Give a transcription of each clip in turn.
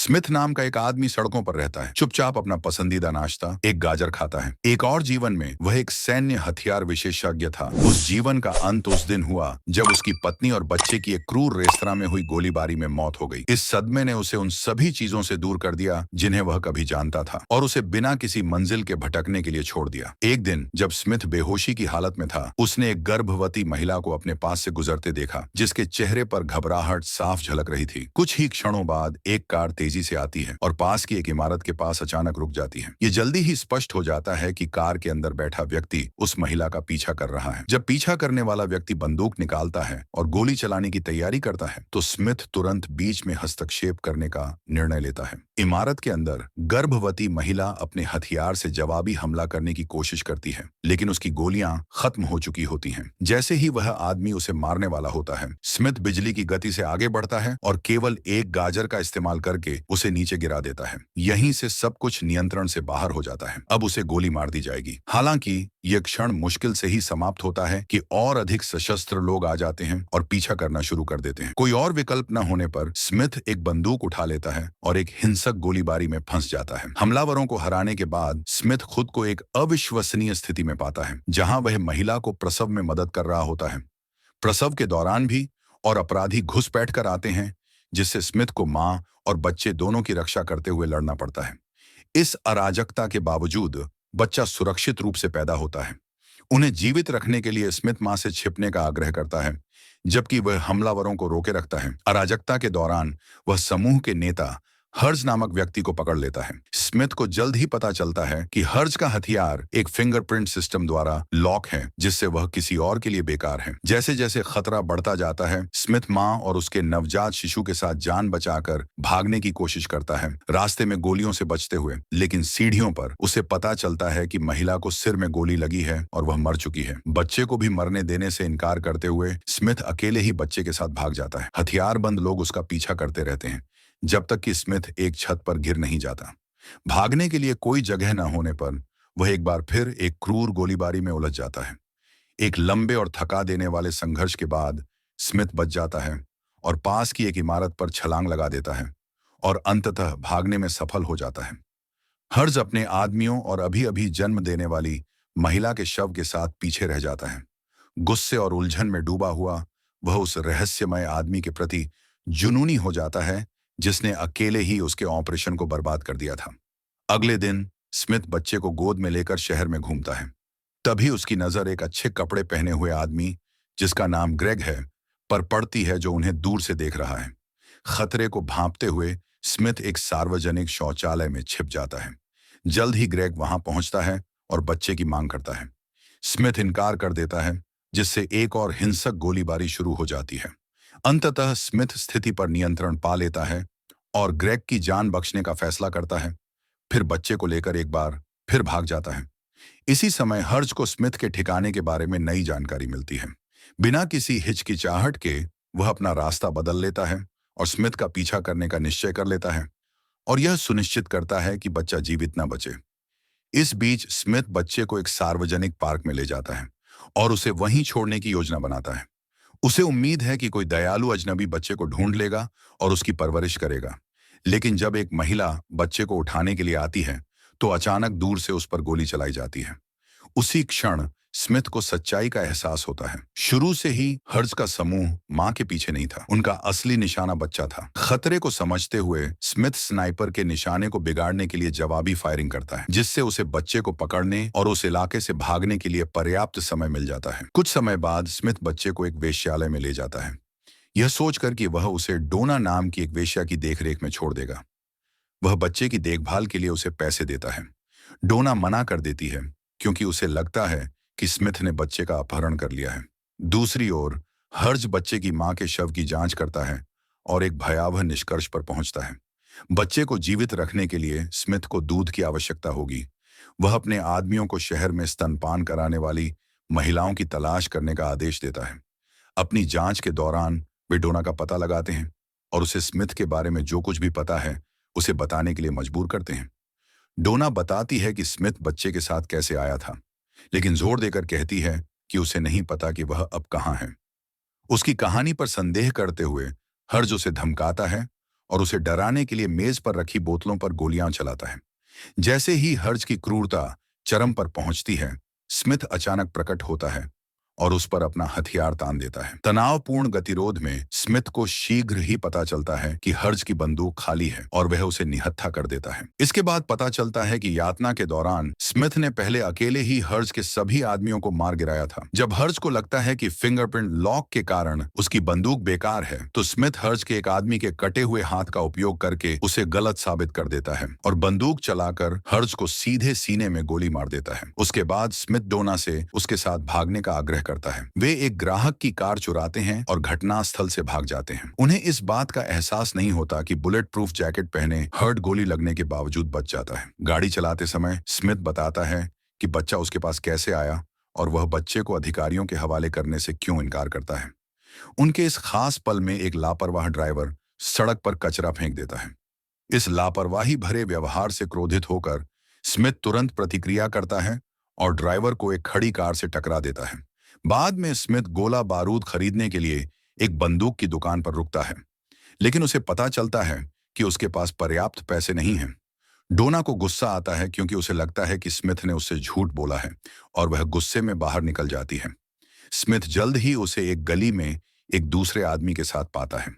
Smith नाम का एक आदमी सड़कों पर रहता है, चुपचाप अपना पसंदीदा नाश्ता एक गाजर खाता है। एक और जीवन में वह एक सैन्य हथियार विशेषज्ञ था। उस जीवन का अंत उस दिन हुआ जब उसकी पत्नी और बच्चे की एक क्रूर रेस्तरां में हुई गोलीबारी में मौत हो गई। इस सदमे ने उसे उन सभी चीजों से दूर कर दिया जिन्हें वह कभी जानता था, और उसे बिना किसी मंजिल के भटकने के लिए छोड़ दिया। एक दिन जब स्मिथ बेहोशी की हालत में था, उसने एक गर्भवती महिला को अपने पास से गुजरते देखा, जिसके चेहरे पर घबराहट साफ झलक रही थी। कुछ ही क्षणों बाद एक कार तेजी से आती है और पास की एक इमारत के पास अचानक रुक जाती है। ये जल्दी ही स्पष्ट हो जाता है कि कार के अंदर बैठा व्यक्ति उस महिला का पीछा कर रहा है। जब पीछा करने वाला व्यक्ति बंदूक निकालता है और गोली चलाने की तैयारी करता है, तो स्मिथ तुरंत बीच में हस्तक्षेप करने का निर्णय लेता है। इमारत के अंदर गर्भवती महिला अपने हथियार से जवाबी हमला करने की कोशिश करती है, लेकिन उसकी गोलियां खत्म हो चुकी होती हैं। जैसे ही वह आदमी उसे मारने वाला होता है, स्मिथ बिजली की गति से आगे बढ़ता है और केवल एक गाजर का इस्तेमाल करके उसे नीचे गिरा देता है। यहीं से सब कुछ नियंत्रण से बाहर हो जाता है। अब उसे गोली मार दी जाएगी। हालांकि यह क्षण मुश्किल से ही समाप्त होता है कि और अधिक सशस्त्र लोग आ जाते हैं और पीछा करना शुरू कर देते हैं। कोई और विकल्प न होने पर स्मिथ एक बंदूक उठा लेता है और एक हिंसक गोलीबारी में फंस जाता है। हमलावरों को हराने के बाद स्मिथ खुद को एक अविश्वसनीय स्थिति में पाता है, जहां वह महिला को प्रसव में मदद कर रहा होता है। प्रसव के दौरान भी और अपराधी घुसपैठ कर आते हैं, जिससे स्मिथ को मां और बच्चे दोनों की रक्षा करते हुए लड़ना पड़ता है। इस अराजकता के बावजूद बच्चा सुरक्षित रूप से पैदा होता है। उन्हें जीवित रखने के लिए स्मिथ मां से छिपने का आग्रह करता है, जबकि वह हमलावरों को रोके रखता है। अराजकता के दौरान वह समूह के नेता हर्ज नामक व्यक्ति को पकड़ लेता है। स्मिथ को जल्द ही पता चलता है कि हर्ज का हथियार एक फिंगरप्रिंट सिस्टम द्वारा लॉक है, जिससे वह किसी और के लिए बेकार है। जैसे जैसे खतरा बढ़ता जाता है, स्मिथ मां और उसके नवजात शिशु के साथ जान बचाकर भागने की कोशिश करता है, रास्ते में गोलियों से बचते हुए। लेकिन सीढ़ियों पर उसे पता चलता है कि महिला को सिर में गोली लगी है और वह मर चुकी है। बच्चे को भी मरने देने से इनकार करते हुए स्मिथ अकेले ही बच्चे के साथ भाग जाता है। हथियारबंद लोग उसका पीछा करते रहते हैं जब तक कि स्मिथ एक छत पर गिर नहीं जाता। भागने के लिए कोई जगह न होने पर वह एक बार फिर एक क्रूर गोलीबारी में उलझ जाता है। एक लंबे और थका देने वाले संघर्ष के बाद स्मिथ बच जाता है और पास की एक इमारत पर छलांग लगा देता है और अंततः भागने में सफल हो जाता है। हर्ज अपने आदमियों और अभी अभी जन्म देने वाली महिला के शव के साथ पीछे रह जाता है। गुस्से और उलझन में डूबा हुआ वह उस रहस्यमय आदमी के प्रति जुनूनी हो जाता है जिसने अकेले ही उसके ऑपरेशन को बर्बाद कर दिया था। अगले दिन स्मिथ बच्चे को गोद में लेकर शहर में घूमता है। तभी उसकी नजर एक अच्छे कपड़े पहने हुए आदमी, जिसका नाम ग्रेग है, पर पड़ती है, जो उन्हें दूर से देख रहा है। खतरे को भांपते हुए स्मिथ एक सार्वजनिक शौचालय में छिप जाता है। जल्द ही ग्रेग वहां पहुंचता है और बच्चे की मांग करता है। स्मिथ इनकार कर देता है, जिससे एक और हिंसक गोलीबारी शुरू हो जाती है। अंततः स्मिथ स्थिति पर नियंत्रण पा लेता है और ग्रेग की जान बख्शने का फैसला करता है। फिर बच्चे को लेकर एक बार फिर भाग जाता है। इसी समय हर्ज को स्मिथ के ठिकाने के बारे में नई जानकारी मिलती है। बिना किसी हिचकिचाहट के वह अपना रास्ता बदल लेता है और स्मिथ का पीछा करने का निश्चय कर लेता है, और यह सुनिश्चित करता है कि बच्चा जीवित न बचे। इस बीच स्मिथ बच्चे को एक सार्वजनिक पार्क में ले जाता है और उसे वहीं छोड़ने की योजना बनाता है। उसे उम्मीद है कि कोई दयालु अजनबी बच्चे को ढूंढ लेगा और उसकी परवरिश करेगा। लेकिन जब एक महिला बच्चे को उठाने के लिए आती है, तो अचानक दूर से उस पर गोली चलाई जाती है। उसी क्षण स्मिथ को सच्चाई का एहसास होता है। शुरू से ही हर्ज का समूह मां के पीछे नहीं था, उनका असली निशाना बच्चा था। खतरे को समझते हुए स्मिथ स्नाइपर के निशाने को बिगाड़ने के लिए जवाबी फायरिंग करता है, जिससे उसे बच्चे को पकड़ने और उस इलाके से भागने के लिए पर्याप्त समय मिल जाता है। कुछ समय बाद स्मिथ बच्चे को एक वेश्यालय में ले जाता है, यह सोचकर कि वह उसे डोना नाम की एक वेश्या की देखरेख में छोड़ देगा। वह बच्चे की देखभाल के लिए उसे पैसे देता है। डोना मना कर देती है, क्योंकि उसे लगता है कि स्मिथ ने बच्चे का अपहरण कर लिया है। दूसरी ओर हर्ज बच्चे की मां के शव की जांच करता है और एक भयावह निष्कर्ष पर पहुंचता है। बच्चे को जीवित रखने के लिए स्मिथ को दूध की आवश्यकता होगी। वह अपने आदमियों को शहर में स्तनपान कराने वाली महिलाओं की तलाश करने का आदेश देता है। अपनी जांच के दौरान वे डोना का पता लगाते हैं और उसे स्मिथ के बारे में जो कुछ भी पता है उसे बताने के लिए मजबूर करते हैं। डोना बताती है कि स्मिथ बच्चे के साथ कैसे आया था, लेकिन जोर देकर कहती है कि उसे नहीं पता कि वह अब कहां है। उसकी कहानी पर संदेह करते हुए हर्ज उसे धमकाता है और उसे डराने के लिए मेज पर रखी बोतलों पर गोलियां चलाता है। जैसे ही हर्ज की क्रूरता चरम पर पहुंचती है, स्मिथ अचानक प्रकट होता है और उस पर अपना हथियार तान देता है। तनावपूर्ण गतिरोध में स्मिथ को शीघ्र ही पता चलता है कि हर्ज की बंदूक खाली है और वह उसे निहत्था कर देता है। इसके बाद पता चलता है कि यातना के दौरान स्मिथ ने पहले अकेले ही हर्ज के सभी आदमियों को मार गिराया था। जब हर्ज को लगता है कि फिंगरप्रिंट लॉक के कारण उसकी बंदूक बेकार है, तो स्मिथ हर्ज के एक आदमी के कटे हुए हाथ का उपयोग करके उसे गलत साबित कर देता है और बंदूक चलाकर हर्ज को सीधे सीने में गोली मार देता है। उसके बाद स्मिथ डोना से उसके साथ भागने का आग्रह करता है। वे एक ग्राहक की कार चुराते हैं और घटनास्थल से भाग जाते हैं। उन्हें इस बात का एहसास नहीं होता कि बुलेट प्रूफ जैकेट पहने हर्ट गोली लगने के बावजूद बच जाता है। गाड़ी चलाते समय स्मिथ बताता है कि बच्चा उसके पास कैसे आया और वह बच्चे को अधिकारियों के हवाले करने से क्यों इनकार करता है। उनके इस खास पल में एक लापरवाह ड्राइवर सड़क पर कचरा फेंक देता है। इस लापरवाही भरे व्यवहार से क्रोधित होकर स्मिथ तुरंत प्रतिक्रिया करता है और ड्राइवर को एक खड़ी कार से टकरा देता है। बाद में स्मिथ गोला बारूद खरीदने के लिए एक बंदूक की दुकान पर रुकता है, लेकिन उसे पता चलता है कि उसके पास पर्याप्त पैसे नहीं हैं। डोना को गुस्सा आता है क्योंकि उसे लगता है कि स्मिथ ने उससे झूठ बोला है और वह गुस्से में बाहर निकल जाती है। स्मिथ जल्द ही उसे एक गली में एक दूसरे आदमी के साथ पाता है।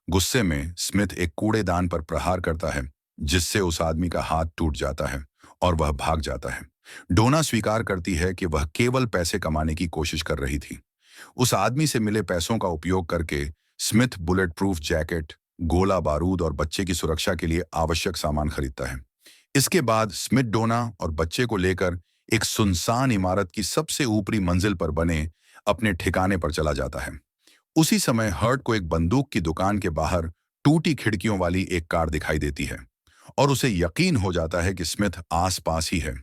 गुस्से में स्मिथ एक कूड़ेदान पर प्रहार करता है, जिससे उस आदमी का हाथ टूट जाता है और वह भाग जाता है। डोना स्वीकार करती है कि वह केवल पैसे कमाने की कोशिश कर रही थी। उस आदमी से मिले पैसों का उपयोग करके स्मिथ बुलेट प्रूफ जैकेट, गोला बारूद और बच्चे की सुरक्षा के लिए आवश्यक सामान खरीदता है। इसके बाद स्मिथ डोना और बच्चे को लेकर एक सुनसान इमारत की सबसे ऊपरी मंजिल पर बने अपने ठिकाने पर चला जाता है। उसी समय हर्ट को एक बंदूक की दुकान के बाहर टूटी खिड़कियों वाली एक कार दिखाई देती है और उसे यकीन हो जाता है कि स्मिथ आसपास ही है।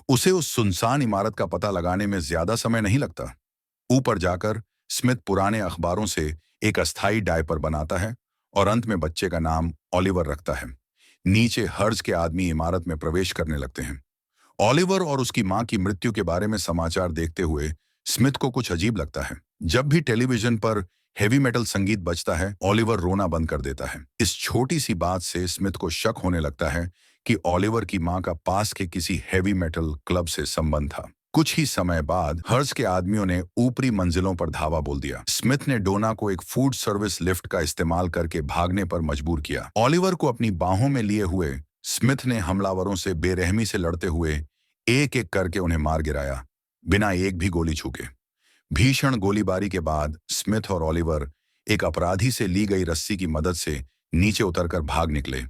उसे उस सुनसान इमारत का पता लगाने में ज्यादा समय नहीं लगता। ऊपर जाकर स्मिथ पुराने अखबारों से एक अस्थायी डायपर बनाता है और अंत में बच्चे का नाम ओलिवर रखता है। नीचे हर्ज के आदमी इमारत में प्रवेश करने लगते हैं। ओलिवर और उसकी मां की मृत्यु के बारे में समाचार देखते हुए स्मिथ को कुछ अजीब लगता है। जब भी टेलीविजन पर हेवी मेटल संगीत बजता है, ओलिवर रोना बंद कर देता है। इस छोटी सी बात से स्मिथ को शक होने लगता है कि ओलिवर की मां का पास के किसी हेवी मेटल क्लब से संबंध था। कुछ ही समय बाद हर्ज के आदमियों ने ऊपरी मंजिलों पर धावा बोल दिया। स्मिथ ने डोना को एक फूड सर्विस लिफ्ट का इस्तेमाल करके भागने पर मजबूर किया। ओलिवर को अपनी बाहों में लिए हुए स्मिथ ने हमलावरों से बेरहमी से लड़ते हुए एक एक करके उन्हें मार गिराया, बिना एक भी गोली छूके। भीषण गोलीबारी के बाद स्मिथ और ओलिवर एक अपराधी से ली गई रस्सी की मदद से नीचे उतरकर भाग निकले।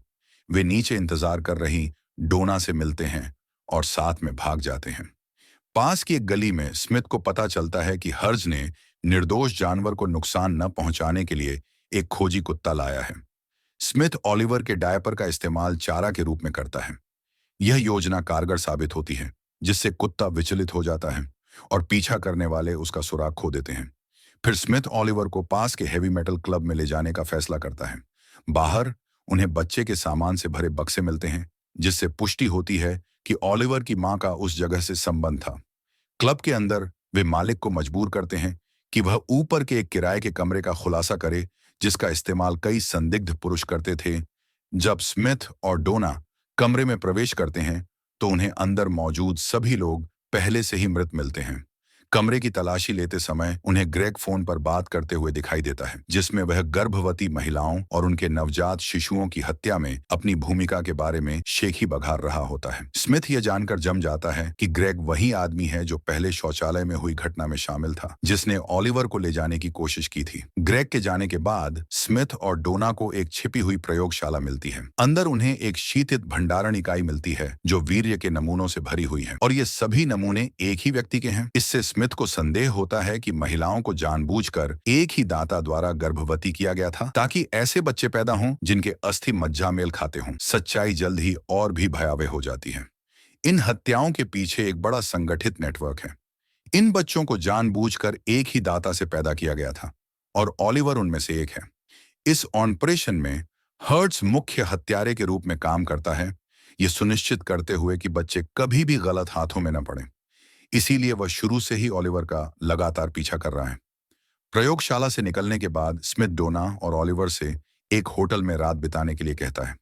वे नीचे इंतजार कर रही डोना से मिलते हैं और साथ में भाग जाते हैं। पास की एक गली में स्मिथ को पता चलता है कि हर्ज ने निर्दोष जानवर को नुकसान न पहुंचाने के लिए एक खोजी कुत्ता लाया है। स्मिथ ओलिवर के डायपर का इस्तेमाल चारा के रूप में करता है। यह योजना कारगर साबित होती है, जिससे कुत्ता विचलित हो जाता है और पीछा करने वाले उसका सुराग खो देते हैं। फिर स्मिथ ओलिवर को पास के हेवी मेटल क्लब में ले जाने का फैसला करता है। बाहर उन्हें बच्चे के सामान से भरे बक्से मिलते हैं, जिससे पुष्टि होती है कि ओलिवर की मां का उस जगह से संबंध था। क्लब के अंदर वे मालिक को मजबूर करते हैं कि वह ऊपर के एक किराए के कमरे का खुलासा करे, जिसका इस्तेमाल कई संदिग्ध पुरुष करते थे। जब स्मिथ और डोना कमरे में प्रवेश करते हैं, तो उन्हें अंदर मौजूद सभी लोग पहले से ही मृत मिलते हैं। कमरे की तलाशी लेते समय उन्हें ग्रेग फोन पर बात करते हुए दिखाई देता है, जिसमें वह गर्भवती महिलाओं और उनके नवजात शिशुओं की हत्या में अपनी भूमिका के बारे में शेखी बघार रहा होता है। स्मिथ यह जानकर जम जाता है कि ग्रेग वही आदमी है जो पहले शौचालय में हुई घटना में शामिल था, जिसने ओलिवर को ले जाने की कोशिश की थी। ग्रेग के जाने के बाद स्मिथ और डोना को एक छिपी हुई प्रयोगशाला मिलती है। अंदर उन्हें एक शीतित भंडारण इकाई मिलती है जो वीर्य के नमूनों से भरी हुई है और ये सभी नमूने एक ही व्यक्ति के हैं। इससे स्मिथ को संदेह होता है कि महिलाओं को जानबूझकर एक ही दाता द्वारा गर्भवती किया गया था, ताकि ऐसे बच्चे पैदा हों जिनके अस्थि मज्जा मेल खाते हों। सच्चाई जल्द ही और भी भयावह हो जाती है। इन हत्याओं के पीछे एक बड़ा संगठित नेटवर्क है। इन बच्चों को जानबूझकर एक ही दाता से पैदा किया गया था और ओलिवर उनमें से एक है। इस ऑपरेशन में हर्ट्स मुख्य हत्यारे के रूप में काम करता है, ये सुनिश्चित करते हुए कि बच्चे कभी भी गलत हाथों में न पड़े। इसीलिए वह शुरू से ही ओलिवर का लगातार पीछा कर रहा है। प्रयोगशाला से निकलने के बाद स्मिथ डोना और ओलिवर से एक होटल में रात बिताने के लिए कहता है।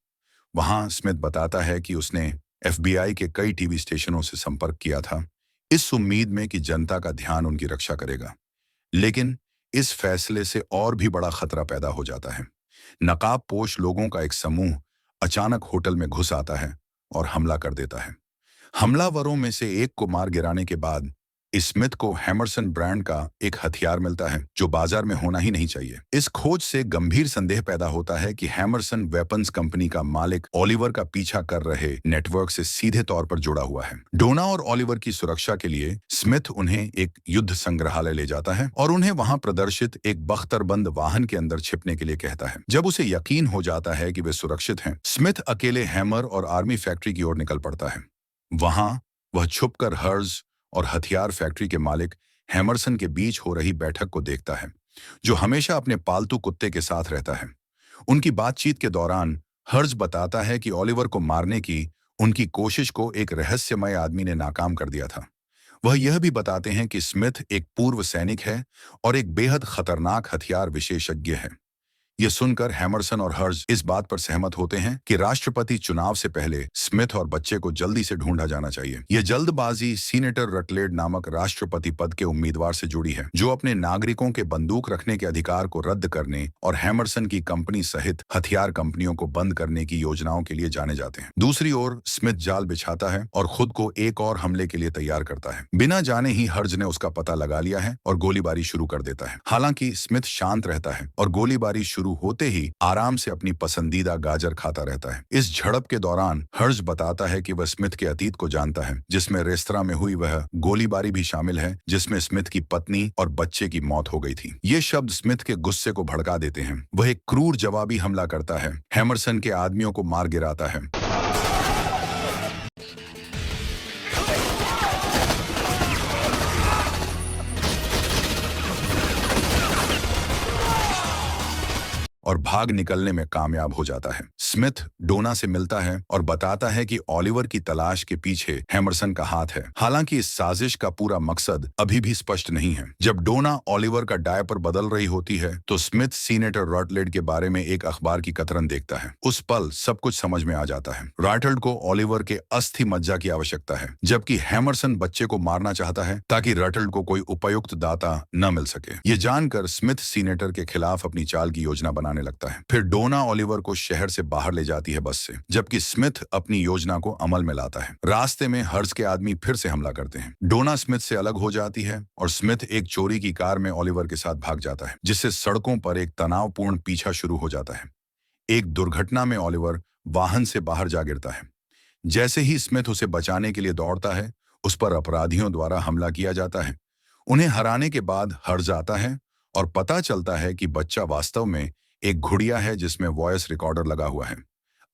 वहां स्मिथ बताता है कि उसने एफबीआई के कई टीवी स्टेशनों से संपर्क किया था, इस उम्मीद में कि जनता का ध्यान उनकी रक्षा करेगा। लेकिन इस फैसले से और भी बड़ा खतरा पैदा हो जाता है। नकाबपोश लोगों का एक समूह अचानक होटल में घुस आता है और हमला कर देता है। हमलावरों में से एक को मार गिराने के बाद स्मिथ को हैमरसन ब्रांड का एक हथियार मिलता है जो बाजार में होना ही नहीं चाहिए। इस खोज से गंभीर संदेह पैदा होता है कि हैमरसन वेपन्स कंपनी का मालिक ओलिवर का पीछा कर रहे नेटवर्क से सीधे तौर पर जुड़ा हुआ है। डोना और ओलिवर की सुरक्षा के लिए स्मिथ उन्हें एक युद्ध संग्रहालय ले जाता है और उन्हें वहां प्रदर्शित एक बख्तरबंद वाहन के अंदर छिपने के लिए कहता है। जब उसे यकीन हो जाता है कि वे सुरक्षित हैं, स्मिथ अकेले हैमर और आर्मी फैक्ट्री की ओर निकल पड़ता है। वहां वह छुपकर हर्ज और हथियार फैक्ट्री के मालिक हैमरसन के बीच हो रही बैठक को देखता है, जो हमेशा अपने पालतू कुत्ते के साथ रहता है। उनकी बातचीत के दौरान हर्ज बताता है कि ओलिवर को मारने की उनकी कोशिश को एक रहस्यमय आदमी ने नाकाम कर दिया था। वह यह भी बताते हैं कि स्मिथ एक पूर्व सैनिक है और एक बेहद खतरनाक हथियार विशेषज्ञ है। यह सुनकर हैमरसन और हर्ज इस बात पर सहमत होते हैं कि राष्ट्रपति चुनाव से पहले स्मिथ और बच्चे को जल्दी से ढूंढा जाना चाहिए। यह जल्दबाजी सीनेटर रटलेड नामक राष्ट्रपति पद के उम्मीदवार से जुड़ी है, जो अपने नागरिकों के बंदूक रखने के अधिकार को रद्द करने और हैमरसन की कंपनी सहित हथियार कंपनियों को बंद करने की योजनाओं के लिए जाने जाते हैं। दूसरी ओर स्मिथ जाल बिछाता है और खुद को एक और हमले के लिए तैयार करता है। बिना जाने ही हर्ज ने उसका पता लगा लिया है और गोलीबारी शुरू कर देता है। हालांकि स्मिथ शांत रहता है और गोलीबारी शुरू होते ही आराम से अपनी पसंदीदा गाजर खाता रहता है। इस झड़प के दौरान हर्ज बताता है कि वह स्मिथ के अतीत को जानता है, जिसमें रेस्तरां में हुई वह गोलीबारी भी शामिल है जिसमें स्मिथ की पत्नी और बच्चे की मौत हो गई थी। ये शब्द स्मिथ के गुस्से को भड़का देते हैं। वह एक क्रूर जवाबी हमला करता है, हैमरसन के आदमियों को मार गिराता है और भाग निकलने में कामयाब हो जाता है। स्मिथ डोना से मिलता है और बताता है कि ओलिवर की तलाश के पीछे हैमरसन का हाथ है। हालांकि इस साजिश का पूरा मकसद अभी भी स्पष्ट नहीं है। जब डोना ओलिवर का डायपर बदल रही होती है तो स्मिथ सीनेटर रटलेड के बारे में एक अखबार की कतरन देखता है। उस पल सब कुछ समझ में आ जाता है। रटलेड को ओलिवर के अस्थि मज्जा की आवश्यकता है, जबकि हैमरसन बच्चे को मारना चाहता है ताकि रटलेड को कोई उपयुक्त दाता न मिल सके। ये जानकर स्मिथ सीनेटर के खिलाफ अपनी चाल की योजना बनाने लगता है। फिर डोना ओलिवर को शहर से बाहर ले जाती है बस से, जबकि स्मिथ अपनी योजना को अमल में लाता है। रास्ते में हर्ज के आदमी फिर से हमला करते हैं। डोना स्मिथ से अलग हो जाती है और स्मिथ एक चोरी की कार में ओलिवर के साथ भाग जाता है, जिससे सड़कों पर एक तनावपूर्ण पीछा शुरू हो जाता है। एक दुर्घटना में ओलिवर वाहन से बाहर जा गिरता है। जैसे ही स्मिथ उसे बचाने के लिए दौड़ता है, उस पर अपराधियों द्वारा हमला किया जाता है। उन्हें हराने के बाद हर्ज आता है और पता चलता है कि बच्चा वास्तव में एक घुड़िया है जिसमें वॉइस रिकॉर्डर लगा हुआ है।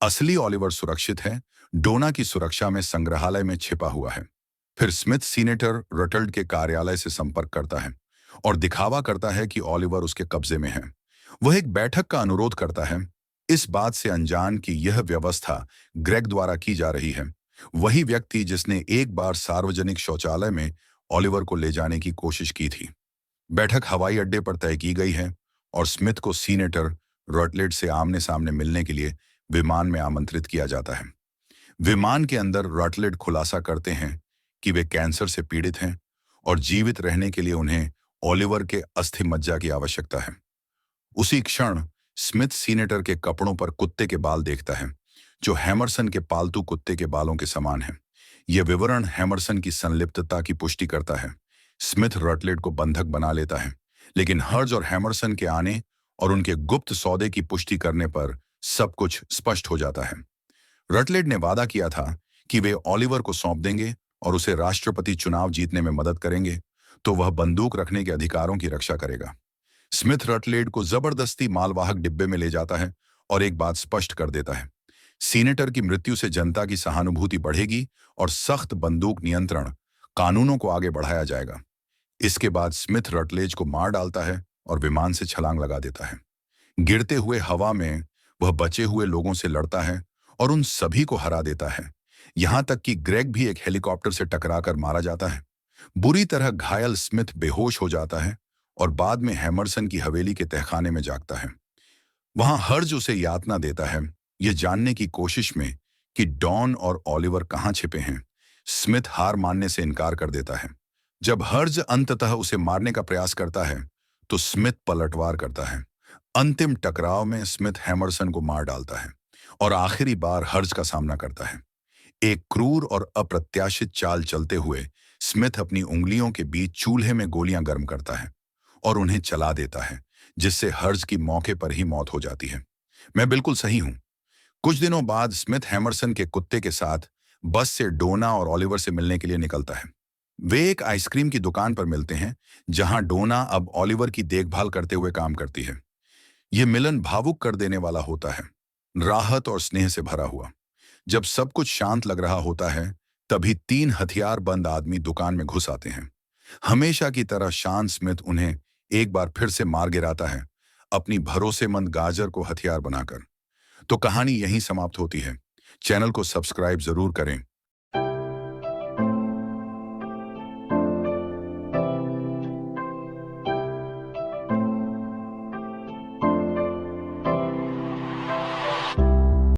असली ओलिवर सुरक्षित है, डोना की सुरक्षा में संग्रहालय में छिपा हुआ है। फिर स्मिथ सीनेटर रटल्ड के कार्यालय से संपर्क करता है और दिखावा करता है कि ओलिवर उसके कब्जे में है। वह एक बैठक का अनुरोध करता है, इस बात से अनजान कि यह व्यवस्था ग्रेग द्वारा की जा रही है, वही व्यक्ति जिसने एक बार सार्वजनिक शौचालय में ओलिवर को ले जाने की कोशिश की थी। बैठक हवाई अड्डे पर तय की गई है और स्मिथ को सीनेटर रटलेड से आमने सामने मिलने के लिए विमान में आमंत्रित किया जाता है। विमान के अंदर रटलेड खुलासा करते हैं कि वे कैंसर से पीड़ित हैं और जीवित रहने के लिए उन्हें ओलिवर के अस्थि मज्जा की आवश्यकता है। उसी क्षण स्मिथ सीनेटर के कपड़ों पर कुत्ते के बाल देखता है, जो हैमरसन के पालतू कुत्ते के बालों के समान है। यह विवरण हैमरसन की संलिप्तता की पुष्टि करता है। स्मिथ रटलेड को बंधक बना लेता है, लेकिन हर्ज और हैमरसन के आने और उनके गुप्त सौदे की पुष्टि करने पर सब कुछ स्पष्ट हो जाता है। रटलेड ने वादा किया था कि वे ओलिवर को सौंप देंगे और उसे राष्ट्रपति चुनाव जीतने में मदद करेंगे, तो वह बंदूक रखने के अधिकारों की रक्षा करेगा। स्मिथ रटलेड को जबरदस्ती मालवाहक डिब्बे में ले जाता है और एक बात स्पष्ट कर देता है, सीनेटर की मृत्यु से जनता की सहानुभूति बढ़ेगी और सख्त बंदूक नियंत्रण कानूनों को आगे बढ़ाया जाएगा। इसके बाद स्मिथ रटलेज को मार डालता है और विमान से छलांग लगा देता है। गिरते हुए हवा में वह बचे हुए लोगों से लड़ता है और उन सभी को हरा देता है, यहां तक कि ग्रेग भी एक हेलीकॉप्टर से टकराकर मारा जाता है। बुरी तरह घायल स्मिथ बेहोश हो जाता है और बाद में हैमरसन की हवेली के तहखाने में जागता है। वहां हर्ज उसे यातना देता है, ये जानने की कोशिश में कि डॉन और ओलिवर कहां छिपे हैं। स्मिथ हार मानने से इनकार कर देता है। जब हर्ज अंततः उसे मारने का प्रयास करता है, तो स्मिथ पलटवार करता है। अंतिम टकराव में स्मिथ हैमरसन को मार डालता है और आखिरी बार हर्ज का सामना करता है। एक क्रूर और अप्रत्याशित चाल चलते हुए स्मिथ अपनी उंगलियों के बीच चूल्हे में गोलियां गर्म करता है और उन्हें चला देता है, जिससे हर्ज की मौके पर ही मौत हो जाती है। मैं बिल्कुल सही हूं। कुछ दिनों बाद स्मिथ हैमरसन के कुत्ते के साथ बस से डोना और ओलिवर से मिलने के लिए निकलता है। वे एक आइसक्रीम की दुकान पर मिलते हैं, जहां डोना अब ओलिवर की देखभाल करते हुए काम करती है। यह मिलन भावुक कर देने वाला होता है, राहत और स्नेह से भरा हुआ। जब सब कुछ शांत लग रहा होता है, तभी तीन हथियारबंद आदमी दुकान में घुस आते हैं। हमेशा की तरह शांत स्मिथ उन्हें एक बार फिर से मार गिराता है, अपनी भरोसेमंद गाजर को हथियार बनाकर। तो कहानी यहीं समाप्त होती है। चैनल को सब्सक्राइब जरूर करें